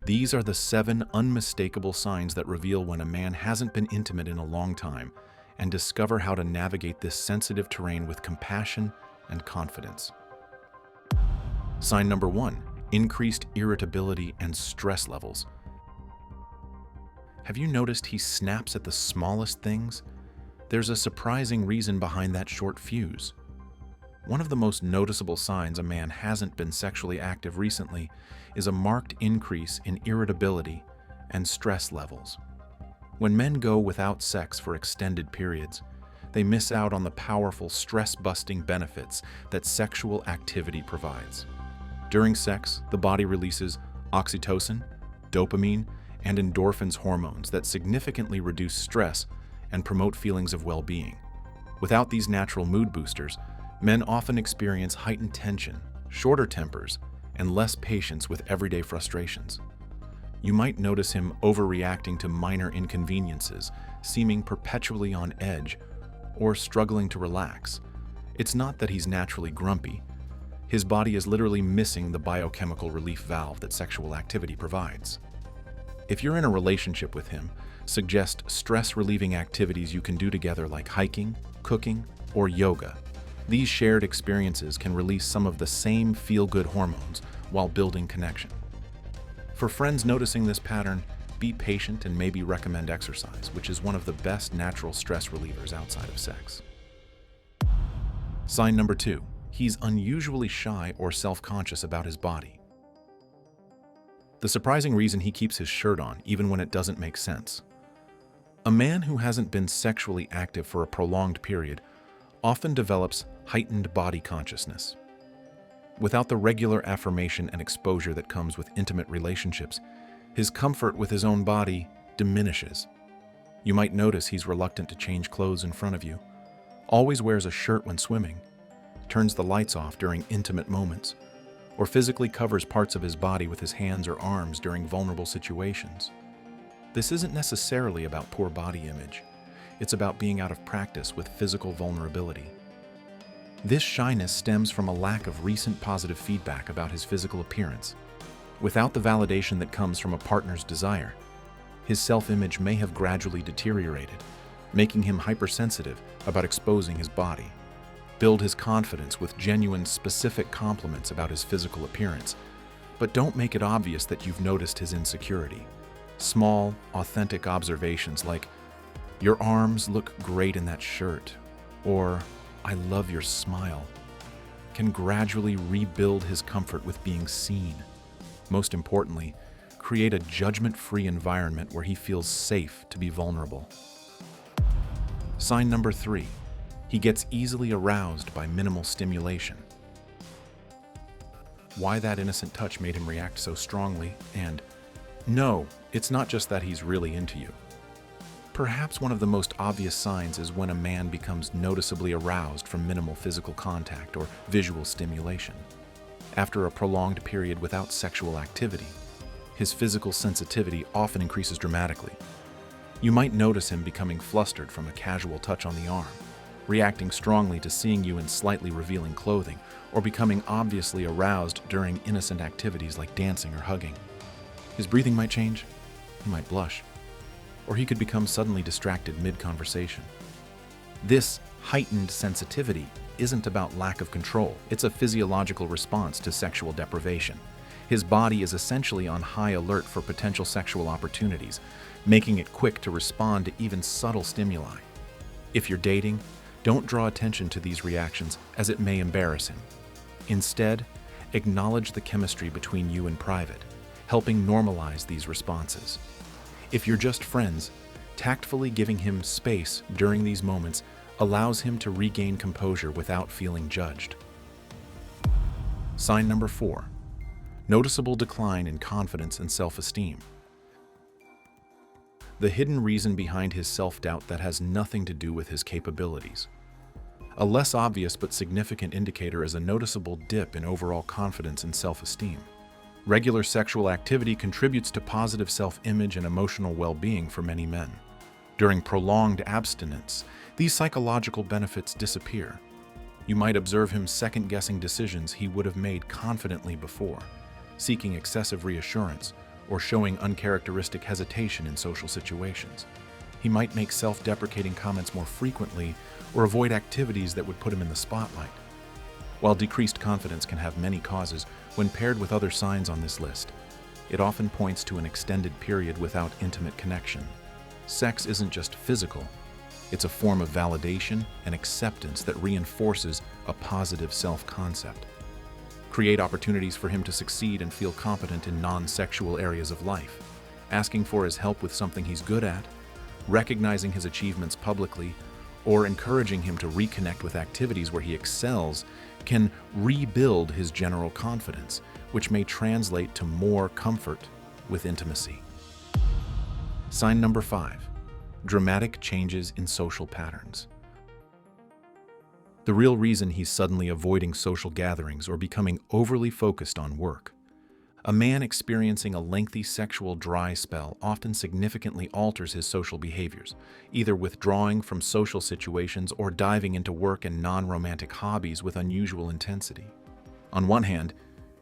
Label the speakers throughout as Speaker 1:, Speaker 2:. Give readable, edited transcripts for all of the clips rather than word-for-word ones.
Speaker 1: These are the 7 unmistakable signs that reveal when a man hasn't been intimate in a long time, and discover how to navigate this sensitive terrain with compassion and confidence. Sign number 1, increased irritability and stress levels. Have you noticed he snaps at the smallest things? There's a surprising reason behind that short fuse. One of the most noticeable signs a man hasn't been sexually active recently is a marked increase in irritability and stress levels. When men go without sex for extended periods, they miss out on the powerful stress-busting benefits that sexual activity provides. During sex, the body releases oxytocin, dopamine, and endorphins hormones that significantly reduce stress and promote feelings of well-being. Without these natural mood boosters, men often experience heightened tension, shorter tempers, and less patience with everyday frustrations. You might notice him overreacting to minor inconveniences, seeming perpetually on edge, or struggling to relax. It's not that he's naturally grumpy. His body is literally missing the biochemical relief valve that sexual activity provides. If you're in a relationship with him, suggest stress-relieving activities you can do together like hiking, cooking, or yoga. These shared experiences can release some of the same feel-good hormones while building connection. For friends noticing this pattern, be patient and maybe recommend exercise, which is one of the best natural stress relievers outside of sex. Sign number 2, he's unusually shy or self-conscious about his body. The surprising reason he keeps his shirt on, even when it doesn't make sense. A man who hasn't been sexually active for a prolonged period often develops heightened body consciousness. Without the regular affirmation and exposure that comes with intimate relationships, his comfort with his own body diminishes. You might notice he's reluctant to change clothes in front of you, always wears a shirt when swimming, turns the lights off during intimate moments, or physically covers parts of his body with his hands or arms during vulnerable situations. This isn't necessarily about poor body image. It's about being out of practice with physical vulnerability. This shyness stems from a lack of recent positive feedback about his physical appearance. Without the validation that comes from a partner's desire, his self-image may have gradually deteriorated, making him hypersensitive about exposing his body. Build his confidence with genuine, specific compliments about his physical appearance, but don't make it obvious that you've noticed his insecurity. Small, authentic observations like, "Your arms look great in that shirt," or "I love your smile," can gradually rebuild his comfort with being seen. Most importantly, create a judgment-free environment where he feels safe to be vulnerable. Sign number 3, he gets easily aroused by minimal stimulation. Why that innocent touch made him react so strongly, and no, it's not just that he's really into you. Perhaps one of the most obvious signs is when a man becomes noticeably aroused from minimal physical contact or visual stimulation. After a prolonged period without sexual activity, his physical sensitivity often increases dramatically. You might notice him becoming flustered from a casual touch on the arm, reacting strongly to seeing you in slightly revealing clothing, or becoming obviously aroused during innocent activities like dancing or hugging. His breathing might change, he might blush, or he could become suddenly distracted mid-conversation. This heightened sensitivity isn't about lack of control, it's a physiological response to sexual deprivation. His body is essentially on high alert for potential sexual opportunities, making it quick to respond to even subtle stimuli. If you're dating, don't draw attention to these reactions as it may embarrass him. Instead, acknowledge the chemistry between you in private, helping normalize these responses. If you're just friends, tactfully giving him space during these moments allows him to regain composure without feeling judged. Sign number 4, noticeable decline in confidence and self-esteem. The hidden reason behind his self-doubt that has nothing to do with his capabilities. A less obvious but significant indicator is a noticeable dip in overall confidence and self-esteem. Regular sexual activity contributes to positive self-image and emotional well-being for many men. During prolonged abstinence, these psychological benefits disappear. You might observe him second-guessing decisions he would have made confidently before, seeking excessive reassurance, or showing uncharacteristic hesitation in social situations. He might make self-deprecating comments more frequently or avoid activities that would put him in the spotlight. While decreased confidence can have many causes, when paired with other signs on this list, it often points to an extended period without intimate connection. Sex isn't just physical, it's a form of validation and acceptance that reinforces a positive self-concept. Create opportunities for him to succeed and feel competent in non-sexual areas of life. Asking for his help with something he's good at, recognizing his achievements publicly, or encouraging him to reconnect with activities where he excels can rebuild his general confidence, which may translate to more comfort with intimacy. Sign number 5. Dramatic changes in social patterns. The real reason he's suddenly avoiding social gatherings or becoming overly focused on work. A man experiencing a lengthy sexual dry spell often significantly alters his social behaviors, either withdrawing from social situations or diving into work and non-romantic hobbies with unusual intensity. On one hand,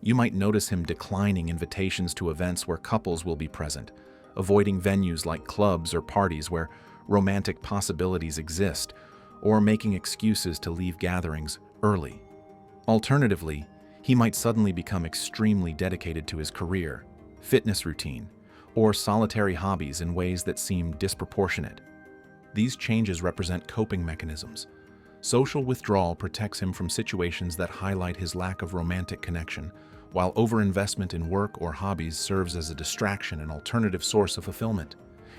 Speaker 1: you might notice him declining invitations to events where couples will be present, avoiding venues like clubs or parties where romantic possibilities exist, or making excuses to leave gatherings early. Alternatively, he might suddenly become extremely dedicated to his career, fitness routine, or solitary hobbies in ways that seem disproportionate. These changes represent coping mechanisms. Social withdrawal protects him from situations that highlight his lack of romantic connection, while overinvestment in work or hobbies serves as a distraction and alternative source of fulfillment.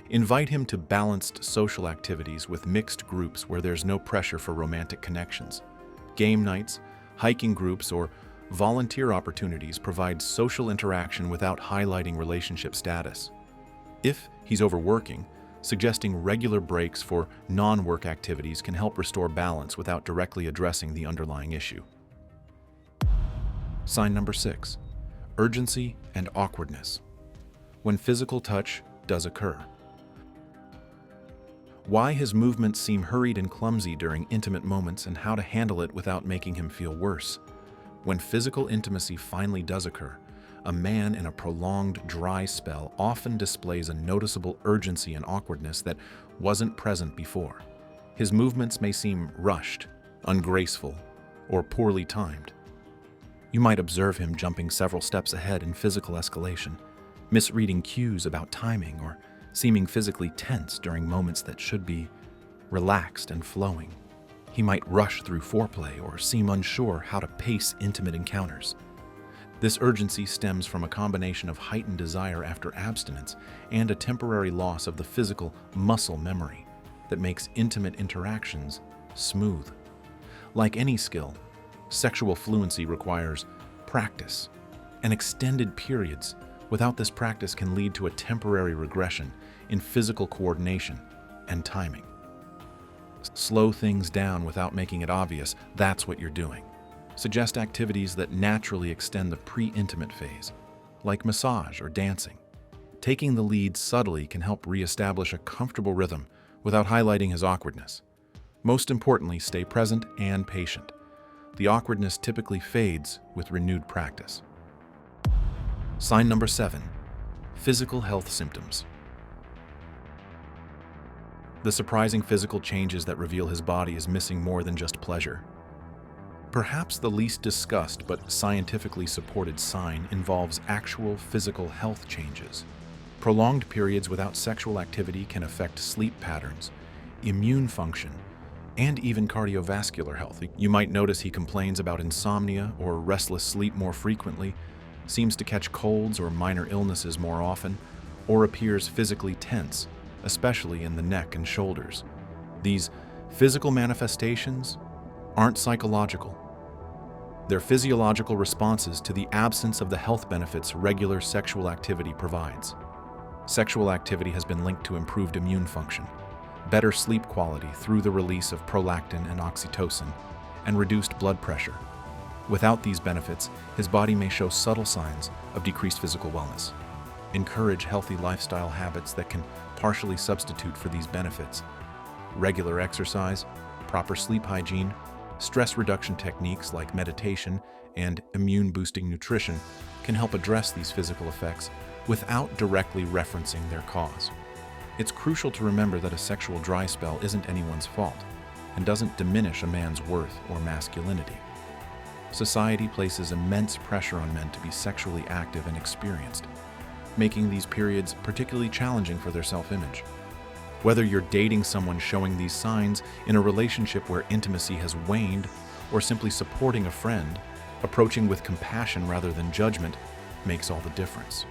Speaker 1: Invite him to balanced social activities with mixed groups where there's no pressure for romantic connections. Game nights, hiking groups, or volunteer opportunities provide social interaction without highlighting relationship status. If he's overworking, suggesting regular breaks for non-work activities can help restore balance without directly addressing the underlying issue. Sign number 6. Urgency and awkwardness. When physical touch does occur. Why his movements seem hurried and clumsy during intimate moments and how to handle it without making him feel worse. When physical intimacy finally does occur, a man in a prolonged dry spell often displays a noticeable urgency and awkwardness that wasn't present before. His movements may seem rushed, ungraceful, or poorly timed. You might observe him jumping several steps ahead in physical escalation, misreading cues about timing, or seeming physically tense during moments that should be relaxed and flowing. He might rush through foreplay or seem unsure how to pace intimate encounters. This urgency stems from a combination of heightened desire after abstinence and a temporary loss of the physical muscle memory that makes intimate interactions smooth. Like any skill, sexual fluency requires practice, and extended periods without this practice can lead to a temporary regression in physical coordination and timing. Slow things down without making it obvious that's what you're doing. Suggest activities that naturally extend the pre-intimate phase, like massage or dancing. Taking the lead subtly can help reestablish a comfortable rhythm without highlighting his awkwardness. Most importantly, stay present and patient. The awkwardness typically fades with renewed practice. Sign number 7. Physical health symptoms. The surprising physical changes that reveal his body is missing more than just pleasure. Perhaps the least discussed but scientifically supported sign involves actual physical health changes. Prolonged periods without sexual activity can affect sleep patterns, immune function, and even cardiovascular health. You might notice he complains about insomnia or restless sleep more frequently, seems to catch colds or minor illnesses more often, or appears physically tense, especially in the neck and shoulders. These physical manifestations aren't psychological. They're physiological responses to the absence of the health benefits regular sexual activity provides. Sexual activity has been linked to improved immune function, better sleep quality through the release of prolactin and oxytocin, and reduced blood pressure. Without these benefits, his body may show subtle signs of decreased physical wellness. Encourage healthy lifestyle habits that can partially substitute for these benefits. Regular exercise, proper sleep hygiene, stress reduction techniques like meditation and immune-boosting nutrition can help address these physical effects without directly referencing their cause. It's crucial to remember that a sexual dry spell isn't anyone's fault and doesn't diminish a man's worth or masculinity. Society places immense pressure on men to be sexually active and experienced, making these periods particularly challenging for their self-image. Whether you're dating someone showing these signs, in a relationship where intimacy has waned, or simply supporting a friend, approaching with compassion rather than judgment makes all the difference.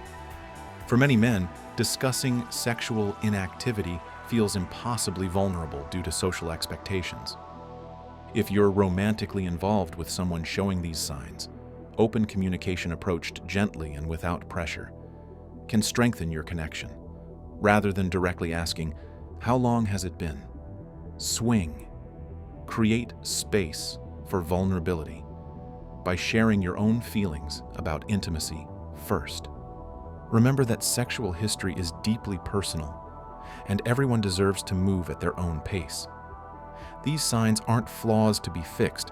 Speaker 1: For many men, discussing sexual inactivity feels impossibly vulnerable due to social expectations. If you're romantically involved with someone showing these signs, open communication approached gently and without pressure can strengthen your connection. Rather than directly asking, "How long has it been?" Swing. Create space for vulnerability by sharing your own feelings about intimacy first. Remember that sexual history is deeply personal, and everyone deserves to move at their own pace. These signs aren't flaws to be fixed,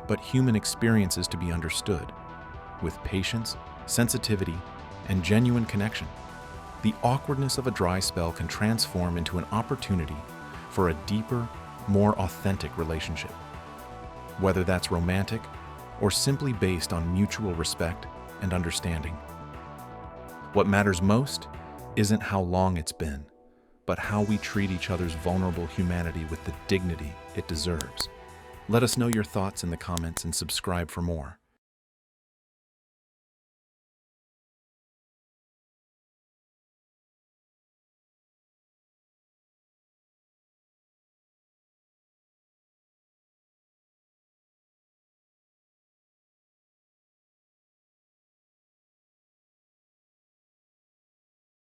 Speaker 1: but human experiences to be understood. With patience, sensitivity, and genuine connection, the awkwardness of a dry spell can transform into an opportunity for a deeper, more authentic relationship. Whether that's romantic or simply based on mutual respect and understanding. What matters most isn't how long it's been, but how we treat each other's vulnerable humanity with the dignity it deserves. Let us know your thoughts in the comments and subscribe for more.